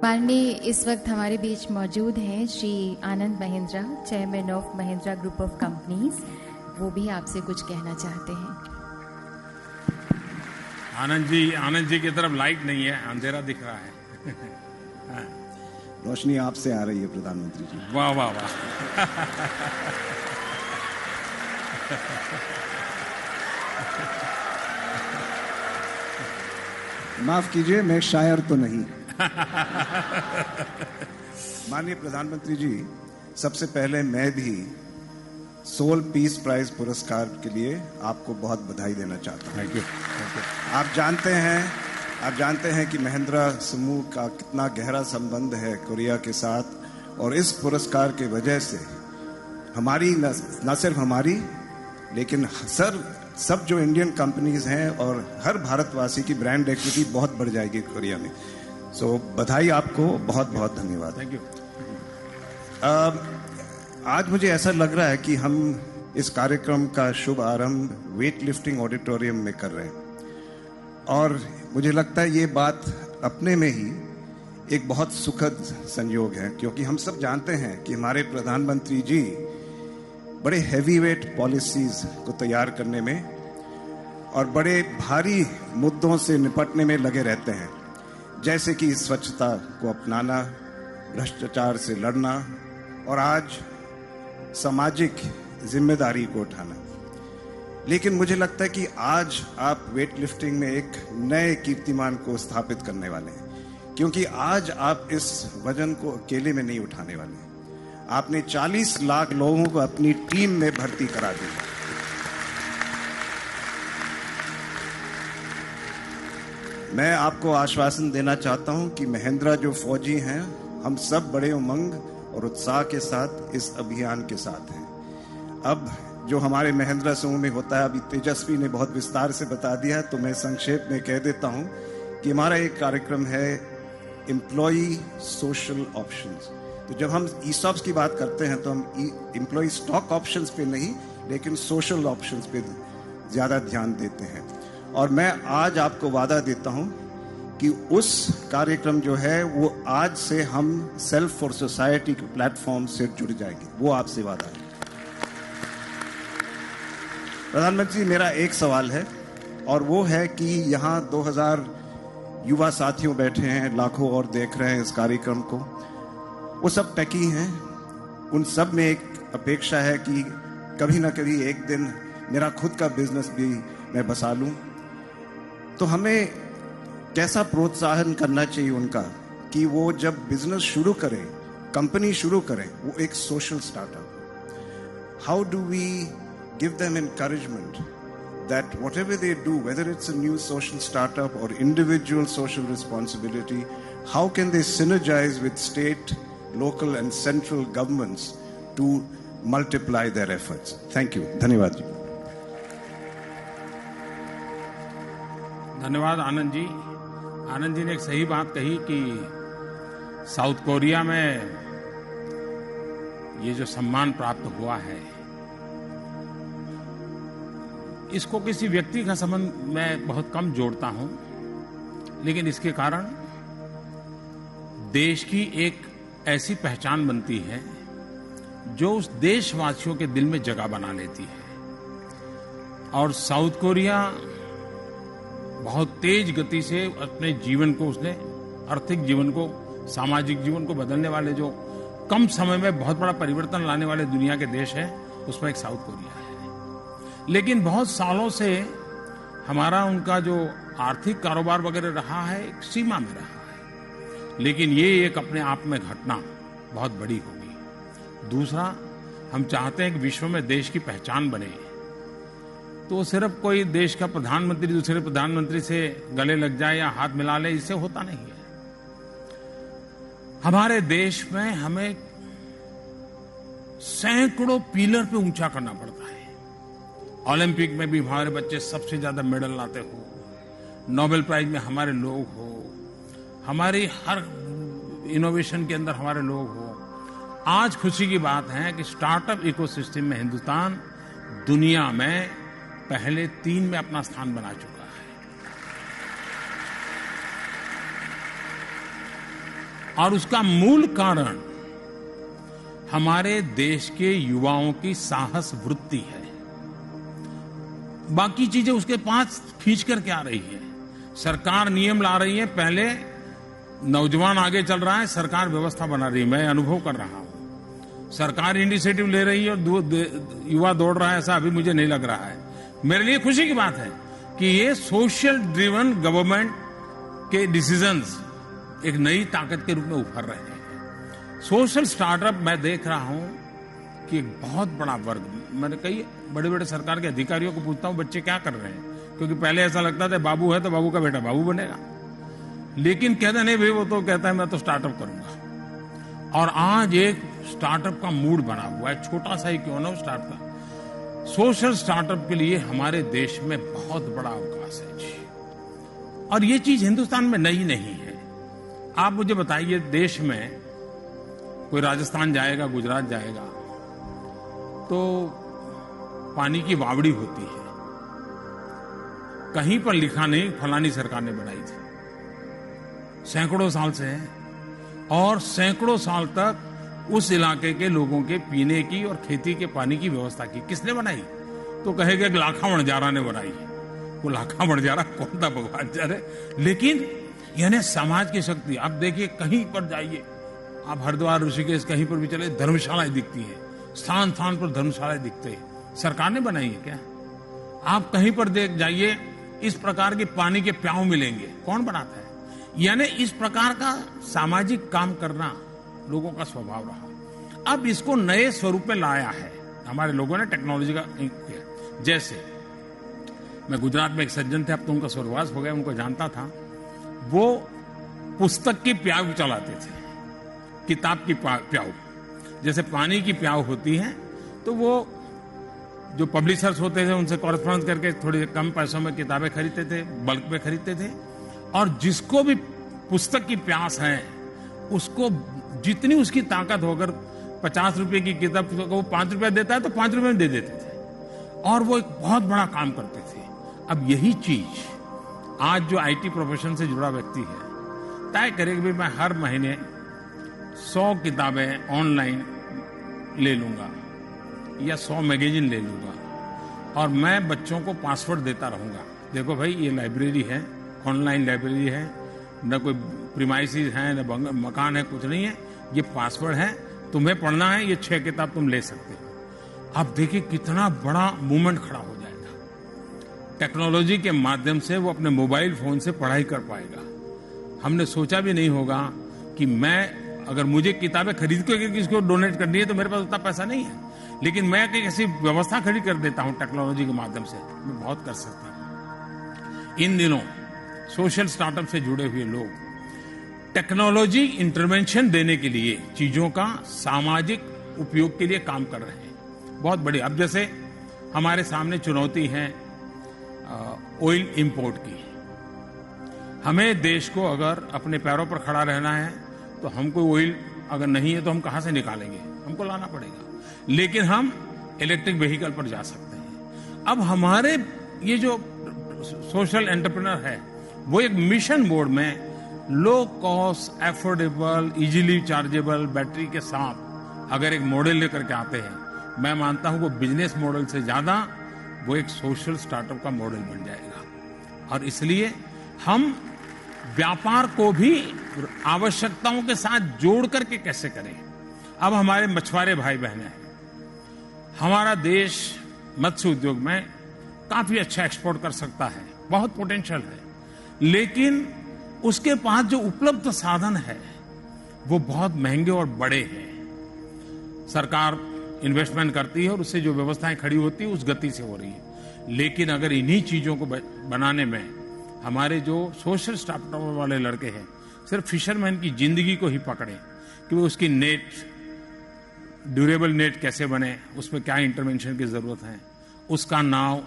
माननीय इस वक्त हमारे बीच मौजूद हैं Shri Anand Mahindra, chairman of Mahindra group of companies. वो भी आपसे कुछ कहना चाहते हैं। आनंद जी की तरफ लाइट नहीं है, अंधेरा दिख रहा है। रोशनी आपसे आ रही है प्रधानमंत्री जी। वाह वाह वाह। माफ कीजिए, मैं शायर तो नहीं। माननीय प्रधानमंत्री जी, सबसे पहले मैं भी सोल पीस प्राइज पुरस्कार के लिए आपको बहुत बधाई देना चाहता हूं। Thank you. आप जानते हैं कि महिंद्रा समूह का कितना गहरा संबंध है कोरिया के साथ, और इस पुरस्कार के वजह से हमारी न सिर्फ हमारी लेकिन सब जो इंडियन कंपनीज हैं और हर भारतवासी की ब्रांड एक्टिविटी बहुत बढ़ जाएगी कोरिया में। सो बधाई आपको, बहुत बहुत धन्यवाद। Thank you. आज मुझे ऐसा लग रहा है कि हम इस कार्यक्रम का शुभ आरंभ वेट लिफ्टिंग ऑडिटोरियम में कर रहे हैं, और मुझे लगता है ये बात अपने में ही एक बहुत सुखद संयोग है, क्योंकि हम सब जानते हैं कि हमारे प्रधानमंत्री जी बड़े हैवी वेट पॉलिसीज को तैयार करने में और बड़े भारी मुद्दों से निपटने में लगे रहते हैं, जैसे कि स्वच्छता को अपनाना, भ्रष्टाचार से लड़ना और आज सामाजिक जिम्मेदारी को उठाना। लेकिन मुझे लगता है कि आज आप वेट लिफ्टिंग में एक नए कीर्तिमान को स्थापित करने वाले हैं, क्योंकि आज आप इस वजन को अकेले में नहीं उठाने वाले। आपने 40 लाख लोगों को अपनी टीम में भर्ती करा दी। मैं आपको आश्वासन देना चाहता हूं कि महिंद्रा जो फौजी हैं, हम सब बड़े उमंग और उत्साह के साथ इस अभियान के साथ हैं। अब जो हमारे महिंद्रा समूह में होता है, अभी तेजस्वी ने बहुत विस्तार से बता दिया है, तो मैं संक्षेप में कह देता हूं कि हमारा एक कार्यक्रम है एम्प्लॉई सोशल ऑप्शंस। तो जब हम ईसॉप्स की बात करते हैं तो हम एम्प्लॉई स्टॉक ऑप्शंस पे नहीं, लेकिन सोशल ऑप्शंस पे ज्यादा ध्यान देते हैं। और मैं आज आपको वादा देता हूं कि उस कार्यक्रम जो है वो आज से हम सेल्फ फॉर सोसाइटी के प्लेटफॉर्म से जुड़ जाएंगे, वो आपसे वादा है। प्रधानमंत्री, मेरा एक सवाल है, और वो है कि यहाँ 2000 युवा साथियों बैठे हैं, लाखों और देख रहे हैं इस कार्यक्रम को। वो सब टेकी हैं, उन सब में एक अपेक्षा है कि कभी ना कभी एक दिन मेरा खुद का बिजनेस भी मैं बसा लूं। तो हमें कैसा प्रोत्साहन करना चाहिए उनका कि वो जब बिजनेस शुरू करें, कंपनी शुरू करें, वो एक social startup. How do we give them encouragement that whatever they do, whether it's a new social startup or individual social responsibility, how can they synergize with state, local and central governments to multiply their efforts? Thank you. धन्यवाद जी। धन्यवाद आनंद जी। आनंद जी ने एक सही बात कही कि south Korea में ये जो सम्मान प्राप्त हुआ है, इसको किसी व्यक्ति का संबंध मैं बहुत कम जोड़ता हूं, लेकिन इसके कारण देश की एक ऐसी पहचान बनती है जो उस देशवासियों के दिल में जगह बना लेती है। और साउथ कोरिया बहुत तेज गति से अपने जीवन को, उसने आर्थिक जीवन को, सामाजिक जीवन को बदलने वाले, जो कम समय में बहुत बड़ा परिवर्तन लाने वाले दुनिया के देश हैं, उसमें एक साउथ कोरिया है। लेकिन बहुत सालों से हमारा उनका जो आर्थिक कारोबार वगैरह रहा है, एक सीमा में रहा है। लेकिन ये एक अपने आप में घटना बहुत बड़ी होगी। दूसरा, हम चाहते हैं कि विश्व में देश की पहचान बने, तो सिर्फ कोई देश का प्रधानमंत्री दूसरे प्रधानमंत्री से गले लग जाए या हाथ मिला ले, इससे होता नहीं है। हमारे देश में हमें सैकड़ों पिलर पे ऊंचा करना पड़ता है। ओलंपिक में भी हमारे बच्चे सबसे ज्यादा मेडल लाते हो, नोबेल प्राइज में हमारे लोग हो, हमारी हर इनोवेशन के अंदर हमारे लोग हो। आज खुशी की बात है कि स्टार्टअप इकोसिस्टम में हिंदुस्तान दुनिया में पहले 3 में अपना स्थान बना चुका है। और उसका मूल कारण हमारे देश के युवाओं की साहस वृत्ति है। बाकी चीजें उसके पास खींच करके आ रही है। सरकार नियम ला रही है, पहले नौजवान आगे चल रहा है, सरकार व्यवस्था बना रही है। मैं अनुभव कर रहा हूं, सरकार इनिशिएटिव ले रही है और युवा दौड़ रहा है, ऐसा अभी मुझे नहीं लग रहा है। मेरे लिए खुशी की बात है कि ये सोशल ड्रिवन गवर्नमेंट के डिसीजंस एक नई ताकत के रूप में उभर रहे हैं। सोशल स्टार्टअप मैं देख रहा हूं कि एक बहुत बड़ा वर्ग, मैंने कई बड़े बड़े सरकार के अधिकारियों को पूछता हूं बच्चे क्या कर रहे हैं, क्योंकि पहले ऐसा लगता था बाबू है तो बाबू का बेटा बाबू बनेगा, लेकिन कहता नहीं भाई वो तो कहता है मैं तो स्टार्टअप करूंगा। और आज एक स्टार्टअप का मूड बना हुआ है, छोटा सा ही क्यों ना स्टार्टअप। सोशल स्टार्टअप के लिए हमारे देश में बहुत बड़ा अवकाश है जी, और ये चीज हिंदुस्तान में नई नहीं है। आप मुझे बताइए, देश में कोई राजस्थान जाएगा, गुजरात जाएगा तो पानी की वावड़ी होती है, कहीं पर लिखा नहीं फलानी सरकार ने बनाई थी, सैकड़ों साल से है, और सैकड़ों साल तक उस इलाके के लोगों के पीने की और खेती के पानी की व्यवस्था की किसने बनाई? तो कहेगा कि लाखा वणजारा ने बनाई। वो लाखा वणजारा कौन था भगवान जाने, लेकिन यानी समाज की शक्ति। आप देखिए कहीं पर जाइए, आप हरिद्वार ऋषिकेश कहीं पर भी चले, धर्मशालाएं दिखती है, स्थान स्थान पर धर्मशालाएं दिखते हैं, सरकार ने बनाई है क्या? आप कहीं पर देख जाइए, इस प्रकार के पानी के प्याऊ मिलेंगे, कौन बनाता है? यानी इस प्रकार का सामाजिक काम करना लोगों का स्वभाव रहा। अब इसको नए स्वरूप में लाया है हमारे लोगों ने, टेक्नोलॉजी का किया। जैसे मैं गुजरात में एक सज्जन थे, अब तो उनका स्वर्गवास हो गया, उनको जानता था। वो पुस्तक की प्याऊ चलाते थे, किताब की प्याऊ। जैसे पानी की प्याऊ होती है तो वो जो पब्लिशर्स होते थे उनसे कॉरेस्पॉन्डेंस करके थोड़े कम पैसों में किताबें खरीदते थे, बल्क में खरीदते थे, और जिसको भी पुस्तक की प्यास है उसको जितनी उसकी ताकत होकर 50 रुपए की किताब को वो 5 रुपए देता है तो 5 रुपए में दे देते थे, और वो एक बहुत बड़ा काम करते थे। अब यही चीज आज जो आईटी प्रोफेशन से जुड़ा व्यक्ति है तय करे कि मैं हर महीने 100 किताबें ऑनलाइन ले लूंगा या 100 मैगजीन ले लूंगा, और मैं बच्चों को पासवर्ड देता रहूंगा। देखो भाई, ये लाइब्रेरी है, ऑनलाइन लाइब्रेरी है, न कोई प्रीमाइसिस है, न मकान है, कुछ नहीं है, ये पासवर्ड है, तुम्हें पढ़ना है, ये 6 किताब तुम ले सकते हो। आप देखिए कितना बड़ा मूवमेंट खड़ा हो जाएगा। टेक्नोलॉजी के माध्यम से वो अपने मोबाइल फोन से पढ़ाई कर पाएगा। हमने सोचा भी नहीं होगा कि मैं, अगर मुझे किताबें खरीद के किसी को डोनेट करनी है तो मेरे पास उतना पैसा नहीं है, लेकिन मैं ऐसी व्यवस्था खड़ी कर देता हूं टेक्नोलॉजी के माध्यम से, मैं बहुत कर सकता हूं। इन दिनों सोशल स्टार्टअप से जुड़े हुए लोग टेक्नोलॉजी इंटरवेंशन देने के लिए, चीजों का सामाजिक उपयोग के लिए काम कर रहे हैं, बहुत बड़ी। अब जैसे हमारे सामने चुनौती है ऑयल इंपोर्ट की। हमें देश को अगर अपने पैरों पर खड़ा रहना है तो हमको ऑयल अगर नहीं है तो हम कहां से निकालेंगे, हमको लाना पड़ेगा, लेकिन हम इलेक्ट्रिक व्हीकल पर जा सकते हैं। अब हमारे ये जो सोशल एंटरप्रेन्योर है वो एक मिशन मोड में low cost, affordable, easily chargeable battery के साथ अगर एक मॉडल लेकर के आते हैं, मैं मानता हूं वो बिजनेस मॉडल से ज्यादा वो एक सोशल स्टार्टअप का मॉडल बन जाएगा। और इसलिए हम व्यापार को भी आवश्यकताओं के साथ जोड़ करके कैसे करें। अब हमारे मछुआरे भाई बहनें हैं, हमारा देश मत्स्य उद्योग में काफी अच्छा एक्सपोर्ट कर सकता है, बहुत पोटेंशियल है, लेकिन उसके पास जो उपलब्ध साधन है वो बहुत महंगे और बड़े हैं। सरकार इन्वेस्टमेंट करती है और उससे जो व्यवस्थाएं खड़ी होती है उस गति से हो रही है, लेकिन अगर इन्हीं चीजों को बनाने में हमारे जो सोशल स्टार्टअप वाले लड़के हैं सिर्फ फिशरमैन की जिंदगी को ही पकड़े कि वो उसकी नेट, ड्यूरेबल नेट कैसे बने, उसमें क्या इंटरवेंशन की जरूरत है, उसका नाव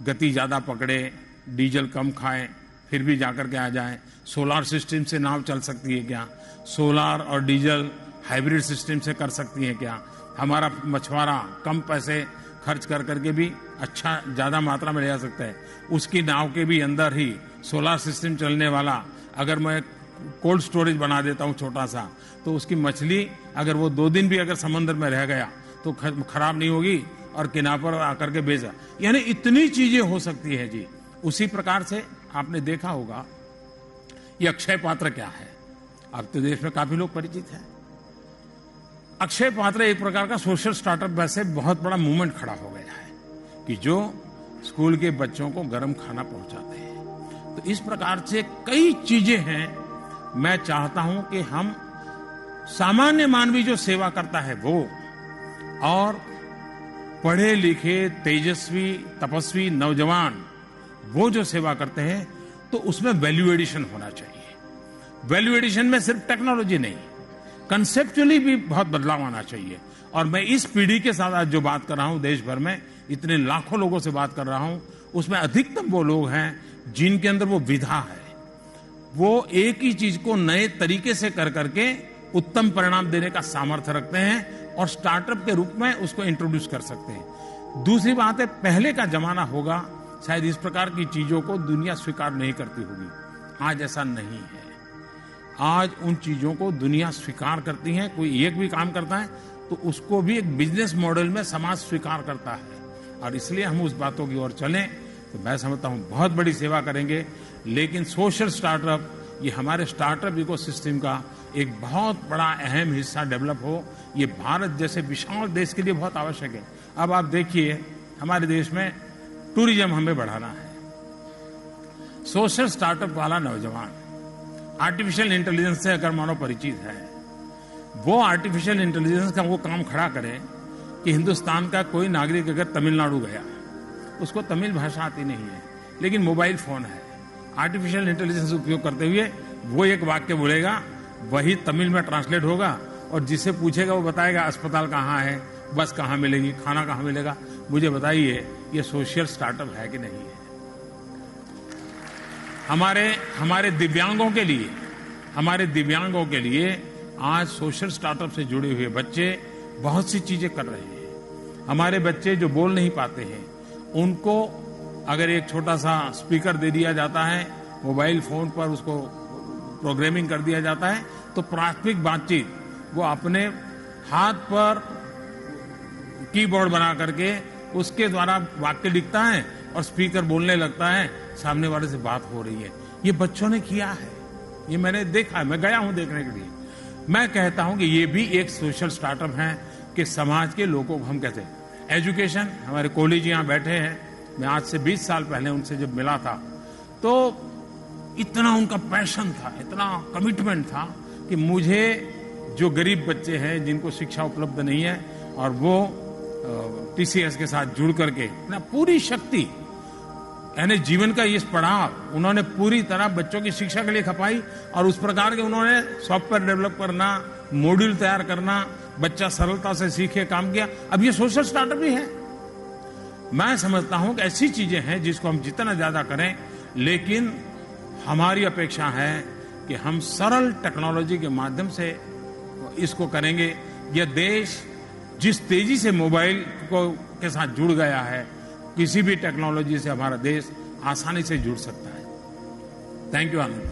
गति ज्यादा पकड़े, डीजल कम खाए, फिर भी जाकर के आ जाए, सोलार सिस्टम से नाव चल सकती है क्या, सोलार और डीजल हाइब्रिड सिस्टम से कर सकती है क्या, हमारा मछुआरा कम पैसे खर्च कर करके भी अच्छा ज्यादा मात्रा में ले जा सकता है, उसकी नाव के भी अंदर ही सोलार सिस्टम चलने वाला अगर मैं कोल्ड स्टोरेज बना देता हूँ छोटा सा, तो उसकी मछली अगर वो 2 दिन भी अगर समंदर में रह गया तो खराब नहीं होगी और किनारे पर आकर के बेचा। यानी इतनी चीजें हो सकती है जी। उसी प्रकार से आपने देखा होगा ये अक्षय पात्र क्या है, अब तो देश में काफी लोग परिचित हैं। अक्षय पात्र एक प्रकार का सोशल स्टार्टअप वैसे बहुत बड़ा मूवमेंट खड़ा हो गया है कि जो स्कूल के बच्चों को गर्म खाना पहुंचाते हैं। तो इस प्रकार से कई चीजें हैं। मैं चाहता हूं कि हम सामान्य मानवी जो सेवा करता है वो, और पढ़े लिखे तेजस्वी तपस्वी नौजवान वो जो सेवा करते हैं, तो उसमें वैल्यू एडिशन होना चाहिए। वैल्यू एडिशन में सिर्फ टेक्नोलॉजी नहीं, कंसेप्चुअली भी बहुत बदलाव आना चाहिए। और मैं इस पीढ़ी के साथ आज जो बात कर रहा हूं, देश भर में इतने लाखों लोगों से बात कर रहा हूं, उसमें अधिकतम वो लोग हैं जिनके अंदर वो विधा है, वो एक ही चीज को नए तरीके से कर करके उत्तम परिणाम देने का सामर्थ्य रखते हैं और स्टार्टअप के रूप में उसको इंट्रोड्यूस कर सकते हैं। दूसरी बात है, पहले का जमाना होगा शायद इस प्रकार की चीजों को दुनिया स्वीकार नहीं करती होगी। आज ऐसा नहीं है। आज उन चीजों को दुनिया स्वीकार करती है। कोई एक भी काम करता है तो उसको भी एक बिजनेस मॉडल में समाज स्वीकार करता है, और इसलिए हम उस बातों की ओर चलें तो मैं समझता हूं बहुत बड़ी सेवा करेंगे। लेकिन सोशल स्टार्टअप, ये हमारे स्टार्टअप इकोसिस्टम का एक बहुत बड़ा अहम हिस्सा डेवलप हो, ये भारत जैसे विशाल देश के लिए बहुत आवश्यक है। अब आप देखिए, हमारे देश में टूरिज्म हमें बढ़ाना है। सोशल स्टार्टअप वाला नौजवान आर्टिफिशियल इंटेलिजेंस से अगर मानो परिचित है, वो आर्टिफिशियल इंटेलिजेंस का वो काम खड़ा करे कि हिंदुस्तान का कोई नागरिक अगर तमिलनाडु गया, उसको तमिल भाषा आती नहीं है, लेकिन मोबाइल फोन है, आर्टिफिशियल इंटेलिजेंस उपयोग करते हुए वो एक वाक्य बोलेगा, वही तमिल में ट्रांसलेट होगा, और जिसे पूछेगा वो बताएगा अस्पताल कहाँ है, बस कहाँ मिलेगी, खाना कहाँ मिलेगा। मुझे बताइए, ये सोशल स्टार्टअप है कि नहीं है? हमारे दिव्यांगों के लिए आज सोशल स्टार्टअप से जुड़े हुए बच्चे बहुत सी चीजें कर रहे हैं। हमारे बच्चे जो बोल नहीं पाते हैं, उनको अगर एक छोटा सा स्पीकर दे दिया जाता है, मोबाइल फोन पर उसको प्रोग्रामिंग कर दिया जाता है, तो प्राथमिक बातचीत वो अपने हाथ पर कीबोर्ड बना करके उसके द्वारा वाक्य लिखता है और स्पीकर बोलने लगता है, सामने वाले से बात हो रही है। ये बच्चों ने किया है, ये मैंने देखा है, मैं गया हूं देखने के लिए। मैं कहता हूं कि ये भी एक सोशल स्टार्टअप है कि समाज के लोगों को हम कहते हैं एजुकेशन। हमारे कॉलेज यहां बैठे हैं, मैं आज से 20 साल पहले उनसे जब मिला था तो इतना उनका पैशन था, इतना कमिटमेंट था कि मुझे जो गरीब बच्चे हैं जिनको शिक्षा उपलब्ध नहीं है, और वो टीसीएस के साथ जुड़ करके ना पूरी शक्ति, यानी जीवन का इस पड़ाव उन्होंने पूरी तरह बच्चों की शिक्षा के लिए खपाई, और उस प्रकार के उन्होंने सॉफ्टवेयर डेवलप करना, मॉड्यूल तैयार करना, बच्चा सरलता से सीखे काम किया। अब ये सोशल स्टार्टअप भी है। मैं समझता हूं कि ऐसी चीजें हैं जिसको हम जितना ज्यादा करें, लेकिन हमारी अपेक्षा है कि हम सरल टेक्नोलॉजी के माध्यम से इसको करेंगे। यह देश जिस तेजी से मोबाइल के साथ जुड़ गया है, किसी भी टेक्नोलॉजी से हमारा देश आसानी से जुड़ सकता है। Thank you Anand.